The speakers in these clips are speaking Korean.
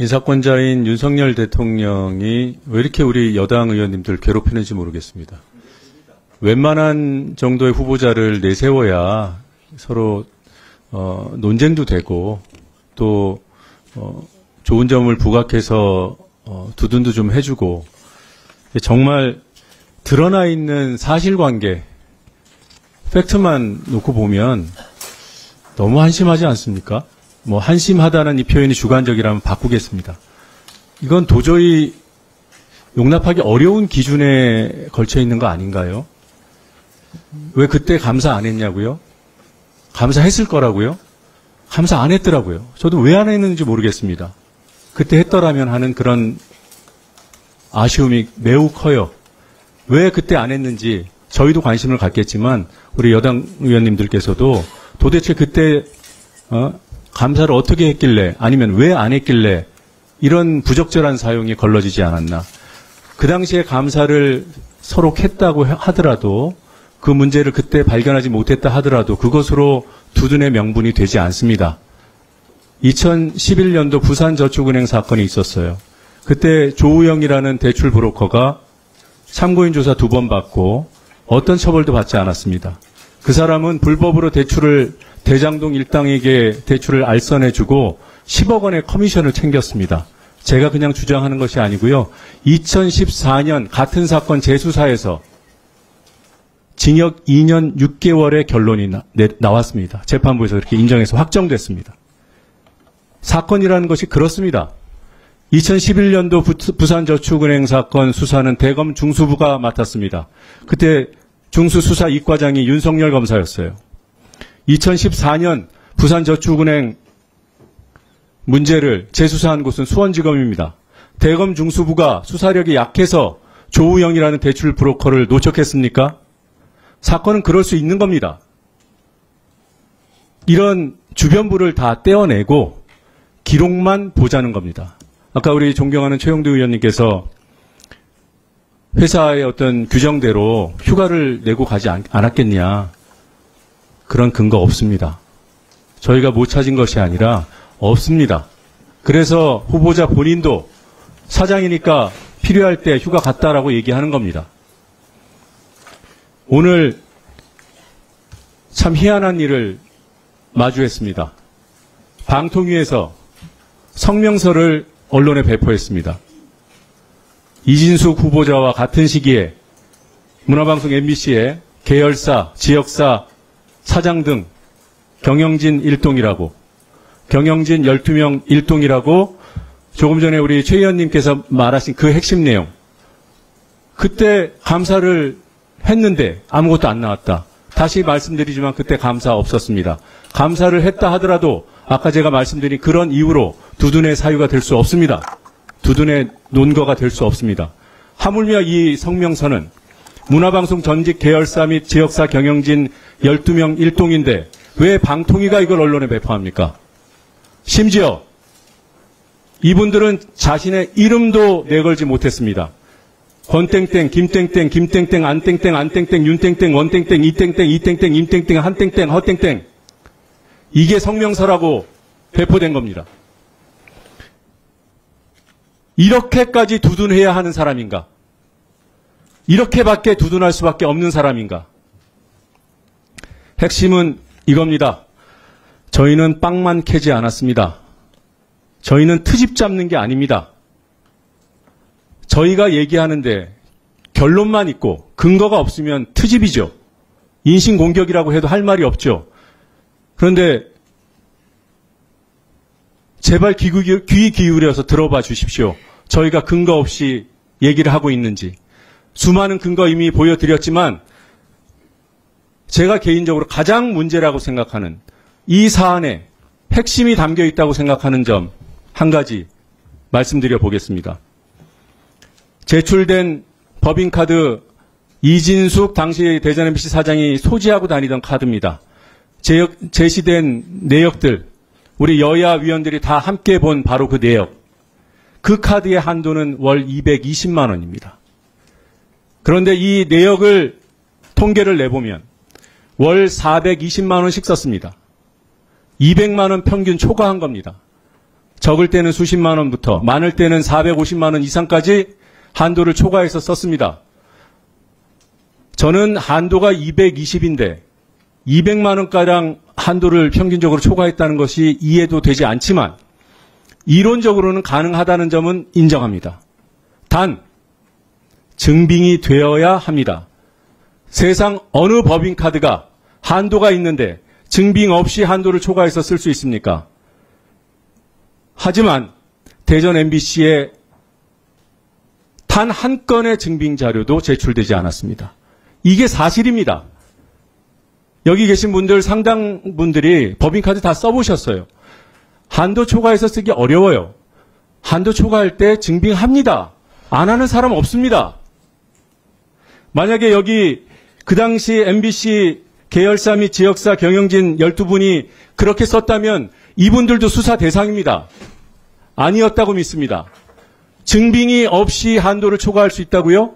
인사권자인 윤석열 대통령이 왜 이렇게 우리 여당 의원님들 괴롭히는지 모르겠습니다. 웬만한 정도의 후보자를 내세워야 서로 논쟁도 되고 또 좋은 점을 부각해서 두둔도 좀 해주고 정말 드러나 있는 사실관계 팩트만 놓고 보면 너무 한심하지 않습니까? 뭐 한심하다는 이 표현이 주관적이라면 바꾸겠습니다. 이건 도저히 용납하기 어려운 기준에 걸쳐 있는 거 아닌가요? 왜 그때 감사 안 했냐고요? 감사했을 거라고요? 감사 안 했더라고요. 저도 왜 안 했는지 모르겠습니다. 그때 했더라면 하는 그런 아쉬움이 매우 커요. 왜 그때 안 했는지 저희도 관심을 갖겠지만 우리 여당 의원님들께서도 도대체 그때 감사를 어떻게 했길래 아니면 왜 안 했길래 이런 부적절한 사용이 걸러지지 않았나. 그 당시에 감사를 서로 했다고 하더라도 그 문제를 그때 발견하지 못했다 하더라도 그것으로 두둔의 명분이 되지 않습니다. 2011년도 부산저축은행 사건이 있었어요. 그때 조우영이라는 대출 브로커가 참고인 조사 2번 받고 어떤 처벌도 받지 않았습니다. 그 사람은 불법으로 대장동 일당에게 대출을 알선해주고 10억 원의 커미션을 챙겼습니다. 제가 그냥 주장하는 것이 아니고요. 2014년 같은 사건 재수사에서 징역 2년 6개월의 결론이 나왔습니다. 재판부에서 그렇게 인정해서 확정됐습니다. 사건이라는 것이 그렇습니다. 2011년도 부산저축은행 사건 수사는 대검 중수부가 맡았습니다. 그때 중수수사 이과장이 윤석열 검사였어요. 2014년 부산저축은행 문제를 재수사한 곳은 수원지검입니다. 대검 중수부가 수사력이 약해서 조우영이라는 대출 브로커를 노척했습니까? 사건은 그럴 수 있는 겁니다. 이런 주변부를 다 떼어내고 기록만 보자는 겁니다. 아까 우리 존경하는 최영두 의원님께서 회사의 어떤 규정대로 휴가를 내고 가지 않았겠냐. 그런 근거 없습니다. 저희가 못 찾은 것이 아니라 없습니다. 그래서 후보자 본인도 사장이니까 필요할 때 휴가 갔다라고 얘기하는 겁니다. 오늘 참 희한한 일을 마주했습니다. 방통위에서 성명서를 언론에 배포했습니다. 이진숙 후보자와 같은 시기에 문화방송 MBC에 계열사, 지역사, 사장 등 경영진 1동이라고 경영진 12명 1동이라고 조금 전에 우리 최 의원님께서 말하신 그 핵심 내용. 그때 감사를 했는데 아무것도 안 나왔다. 다시 말씀드리지만 그때 감사 없었습니다. 감사를 했다 하더라도 아까 제가 말씀드린 그런 이유로 두둔의 사유가 될 수 없습니다. 두둔의 논거가 될 수 없습니다. 하물며 이 성명서는 문화방송 전직 계열사 및 지역사 경영진 12명 1동인데 왜 방통위가 이걸 언론에 배포합니까? 심지어 이분들은 자신의 이름도 내걸지 못했습니다. 권땡땡, 김땡땡, 김땡땡, 안땡땡, 안땡땡, 윤땡땡, 원땡땡, 이땡땡, 이땡땡, 임땡땡, 한땡땡, 허땡땡. 이게 성명서라고 배포된 겁니다. 이렇게까지 두둔해야 하는 사람인가? 이렇게밖에 두둔할 수밖에 없는 사람인가? 핵심은 이겁니다. 저희는 빵만 캐지 않았습니다. 저희는 트집 잡는 게 아닙니다. 저희가 얘기하는데 결론만 있고 근거가 없으면 트집이죠. 인신공격이라고 해도 할 말이 없죠. 그런데 제발 귀 기울여서 들어봐 주십시오. 저희가 근거 없이 얘기를 하고 있는지. 수많은 근거 이미 보여드렸지만 제가 개인적으로 가장 문제라고 생각하는 이 사안에 핵심이 담겨 있다고 생각하는 점 한 가지 말씀드려 보겠습니다. 제출된 법인카드 이진숙 당시 대전 MBC 사장이 소지하고 다니던 카드입니다. 제시된 내역들 우리 여야 위원들이 다 함께 본 바로 그 내역. 그 카드의 한도는 월 220만 원입니다. 그런데 이 내역을 통계를 내보면 월 420만 원씩 썼습니다. 200만 원 평균 초과한 겁니다. 적을 때는 수십만 원부터 많을 때는 450만 원 이상까지 한도를 초과해서 썼습니다. 저는 한도가 220인데 200만 원가량 한도를 평균적으로 초과했다는 것이 이해도 되지 않지만 이론적으로는 가능하다는 점은 인정합니다. 단 증빙이 되어야 합니다. 세상 어느 법인카드가 한도가 있는데 증빙 없이 한도를 초과해서 쓸 수 있습니까? 하지만 대전 MBC에 단 한 건의 증빙 자료도 제출되지 않았습니다. 이게 사실입니다. 여기 계신 분들 상당 분들이 법인카드 다 써보셨어요. 한도 초과해서 쓰기 어려워요. 한도 초과할 때 증빙합니다. 안 하는 사람 없습니다. 만약에 여기 그 당시 MBC 계열사 및 지역사 경영진 12분이 그렇게 썼다면 이분들도 수사 대상입니다. 아니었다고 믿습니다. 증빙이 없이 한도를 초과할 수 있다고요?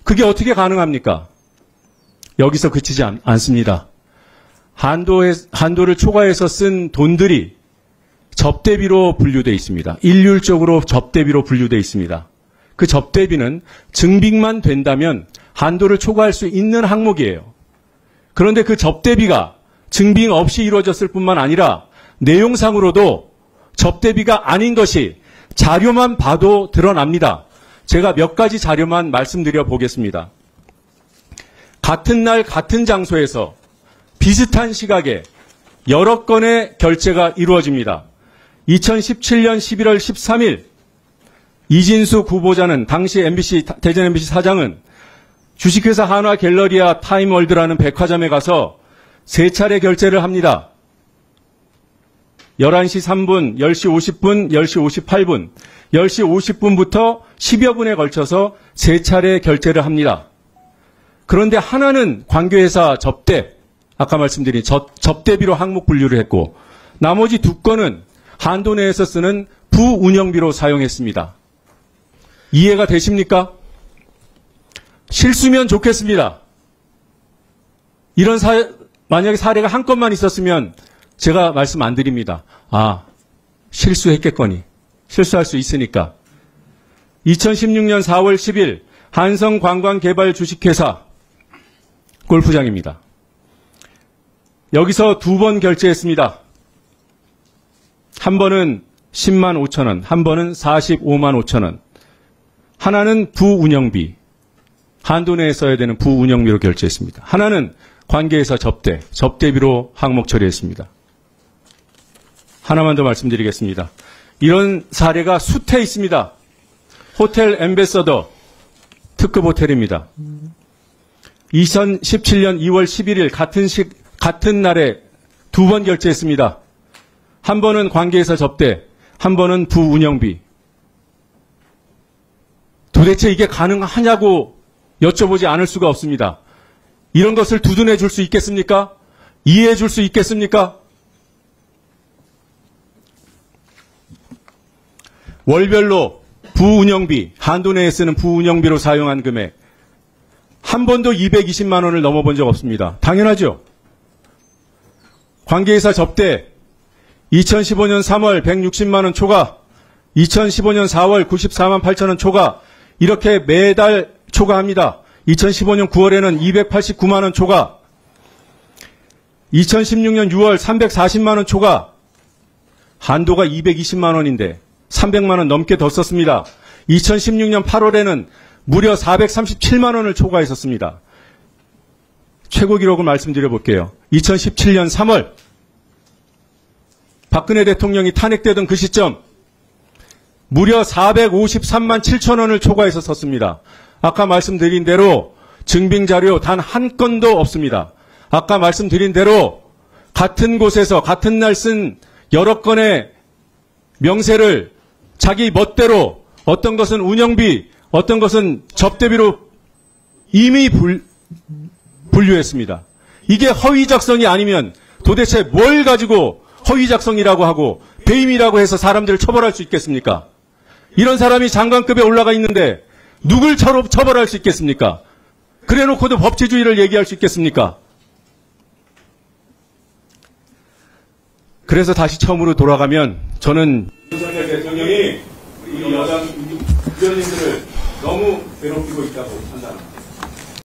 그게 어떻게 가능합니까? 여기서 그치지 않습니다. 한도를 초과해서 쓴 돈들이 접대비로 분류되어 있습니다. 일률적으로 접대비로 분류되어 있습니다. 그 접대비는 증빙만 된다면 한도를 초과할 수 있는 항목이에요. 그런데 그 접대비가 증빙 없이 이루어졌을 뿐만 아니라 내용상으로도 접대비가 아닌 것이 자료만 봐도 드러납니다. 제가 몇 가지 자료만 말씀드려 보겠습니다. 같은 날 같은 장소에서 비슷한 시각에 여러 건의 결제가 이루어집니다. 2017년 11월 13일 이진수 후보자는 당시 대전 MBC 사장은 주식회사 한화갤러리아 타임월드라는 백화점에 가서 3차례 결제를 합니다. 11시 3분, 10시 50분, 10시 58분, 10시 50분부터 10여 분에 걸쳐서 3차례 결제를 합니다. 그런데 하나는 관계회사 접대, 아까 말씀드린 접대비로 항목 분류를 했고 나머지 2건은 한도 내에서 쓰는 부운영비로 사용했습니다. 이해가 되십니까? 실수면 좋겠습니다. 만약에 사례가 한 건만 있었으면 제가 말씀 안 드립니다. 실수했겠거니. 실수할 수 있으니까. 2016년 4월 10일 한성관광개발 주식회사 골프장입니다. 여기서 2번 결제했습니다. 한 번은 10만 5천 원, 한 번은 45만 5천 원. 하나는 부운영비, 한도 내에 써야 되는 부운영비로 결제했습니다. 하나는 관계회사 접대비로 항목 처리했습니다. 하나만 더 말씀드리겠습니다. 이런 사례가 수태 있습니다. 호텔 엠베서더 특급 호텔입니다. 2017년 2월 11일 같은 날에 2번 결제했습니다. 한 번은 관계회사 접대, 한 번은 부운영비. 도대체 이게 가능하냐고 여쭤보지 않을 수가 없습니다. 이런 것을 두둔해 줄 수 있겠습니까? 이해해 줄 수 있겠습니까? 월별로 부운영비, 한도 내에 쓰는 부운영비로 사용한 금액 한 번도 220만 원을 넘어본 적 없습니다. 당연하죠. 관계회사 접대 2015년 3월 160만 원 초과, 2015년 4월 94만 8천 원 초과, 이렇게 매달 초과합니다. 2015년 9월에는 289만 원 초과, 2016년 6월 340만 원 초과, 한도가 220만 원인데 300만 원 넘게 더 썼습니다. 2016년 8월에는 무려 437만 원을 초과했었습니다. 최고 기록을 말씀드려 볼게요. 2017년 3월 박근혜 대통령이 탄핵되던 그 시점 무려 453만 7천 원을 초과해서 썼습니다. 아까 말씀드린 대로 증빙자료 단 한 건도 없습니다. 아까 말씀드린 대로 같은 곳에서 같은 날 쓴 여러 건의 명세를 자기 멋대로 어떤 것은 운영비, 어떤 것은 접대비로 이미 분류했습니다. 이게 허위작성이 아니면 도대체 뭘 가지고 허위작성이라고 하고 배임이라고 해서 사람들을 처벌할 수 있겠습니까? 이런 사람이 장관급에 올라가 있는데 누굴 처벌할 수 있겠습니까? 그래놓고도 법치주의를 얘기할 수 있겠습니까? 그래서 다시 처음으로 돌아가면 저는 윤석열 대통령이 우리 여당 의원님들을 너무 괴롭히고 있다고 판단합니다.